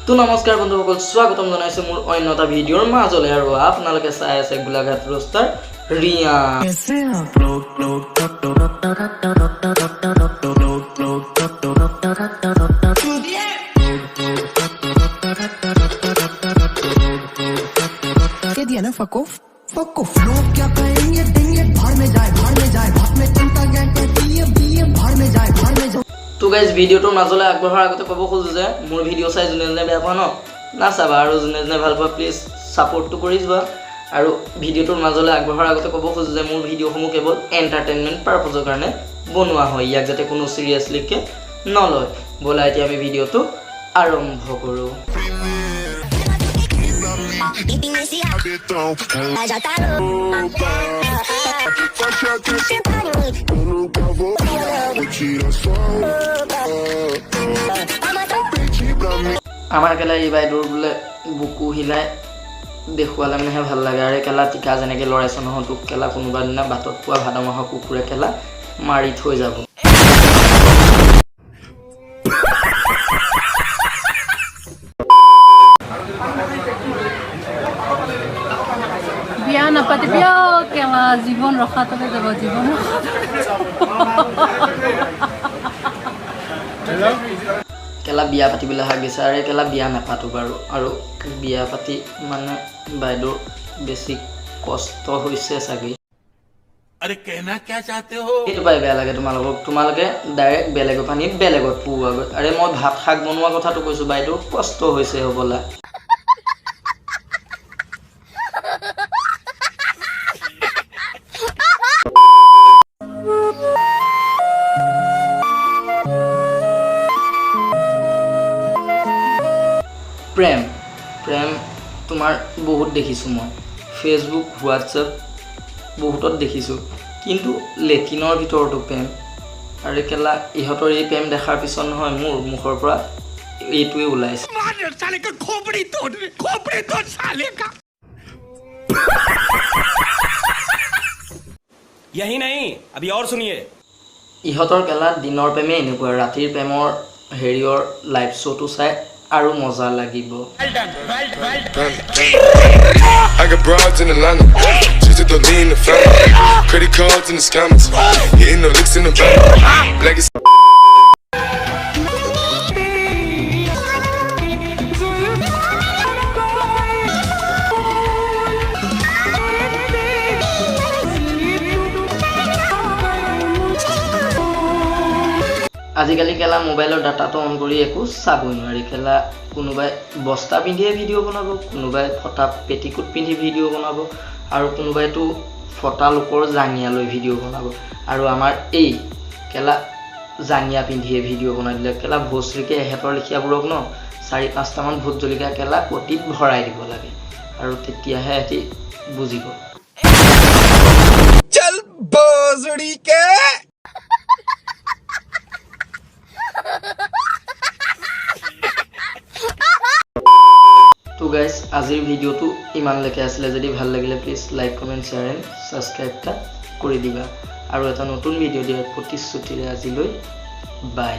তো নমস্কাৰ বন্ধুসকল স্বাগতম জনাইছো মোৰ অন্য এটা ভিডিঅ'ৰ মাজলৈ আৰু আপোনালোকে চাই আছে গোলাঘাট ৰোষ্টাৰ ৰিয়ান ये दिया ना फकोफ लोग क्या कहेंगे देंगे भाड़ में जाए भाड़ में चिंता क्या कहती है भाड़ में जाए তো গাইজ ভিডিঅ'টোৰ মাজলৈ আগবঢ়াৰ আগতে ক'ব খোজো যে মোৰ ভিডিঅ' চাই যোনে যোনে বেয়া পোৱা ন নাচাবা আৰু যোনে যোনে ভাল পোৱা প্লিজ ছাপোৰ্টটো কৰি যোৱা আৰু ভিডিঅ'টোৰ মাজলৈ আগবঢ়াৰ আগতে ক'ব খোজো যে মোৰ ভিডিঅ'সমূহ কেৱল এণ্টাৰটেইনমেণ্ট পাৰপজৰ কাৰণে বনোৱা হয় ইয়াক যাতে কোনো চিৰিয়াছলিকৈ নলয় ব'লা এতিয়া আমি ভিডিঅ'টো আৰম্ভ কৰোঁ আমাৰ কেলা এই বাইদেউৰ বোলে বুকু হিলাই দেখুৱালে মানেহে ভাল লাগে আৰু কেলা টিকা যেনেকৈ লৰাইছে নহয় তোক কেলা কোনোবা দিনা বাটত পোৱা ভাদ মাহৰ কুকুৰে কেলা মাৰি থৈ যাব বিয়া নাপাতিবি কেলা জীৱন ৰখাতলৈ যাব জীৱন কেলা বিয়া পাতিবলৈ অহা বিচাৰে কেলা বিয়া নাপাতো বাৰু আৰু বিয়া পাতি মানে বাইদেউৰ বেছি কষ্ট হৈছে চাগে अरे कहना क्या चाहते हो এইটো পাই বেয়া লাগে তোমালোকে ডাইৰেক্ট বেলেগৰ পানীত বেলেগত পোৱাগৈ আৰে মই ভাত শাক বনোৱা কথাটো কৈছোঁ বাইদেউৰ কষ্ট হৈছে হ'বলা প্ৰেম তোমাৰ বহুত দেখিছোঁ মই ফেচবুক হোৱাটছএপ বহুতত দেখিছোঁ কিন্তু লেটিনৰ ভিতৰতো প্ৰেম আৰু কেলা ইহঁতৰ এই প্ৰেম দেখাৰ পিছত নহয় মোৰ মুখৰ পৰা এইটোৱে ওলাইছে यही नहीं अभी और सुनिए ইহঁতৰ কেলা দিনৰ প্ৰেমে এনেকুৱা ৰাতিৰ প্ৰেমৰ হেৰিয়ৰ লাইভ শ্ব'টো চাই আৰু মজা লাগিব I got broads in Atlanta, just to throw me in the family. Credit cards in the scammers, hitting the licks in the bank. Legacy. আজিকালি কেলা মোবাইলৰ ডাটাটো অন কৰি একো চাবই নোৱাৰি কেলা কোনোবাই বস্তা পিন্ধিয়ে ভিডিঅ' বনাব কোনোবাই ফটা পেটিকোট পিন্ধি ভিডিঅ' বনাব আৰু কোনোবাইতো ফটা লোকৰ জাঙিয়া লৈ ভিডিঅ' বনাব আৰু আমাৰ এই কেলা জাঙিয়া পিন্ধিয়ে ভিডিঅ' বনাই দিলে কেলা ভোচৰিকে এহেঁতৰ লেখীয়াবোৰক ন 4-5টামান ভোট জলকীয়া কেলা পটিত ভৰাই দিব লাগে আৰু তেতিয়াহে এটি বুজিব चल बोजड़ी के তো গাইজ আজিৰ ভিডিঅ'টো ইমানলৈকে আছিলে যদি ভাল লাগিলে please like comment share and subscribe এটা কৰি দিবা আৰু এটা নতুন ভিডিঅ' দিয়াৰ প্ৰতিশ্ৰুতিৰে আজিলৈ বাই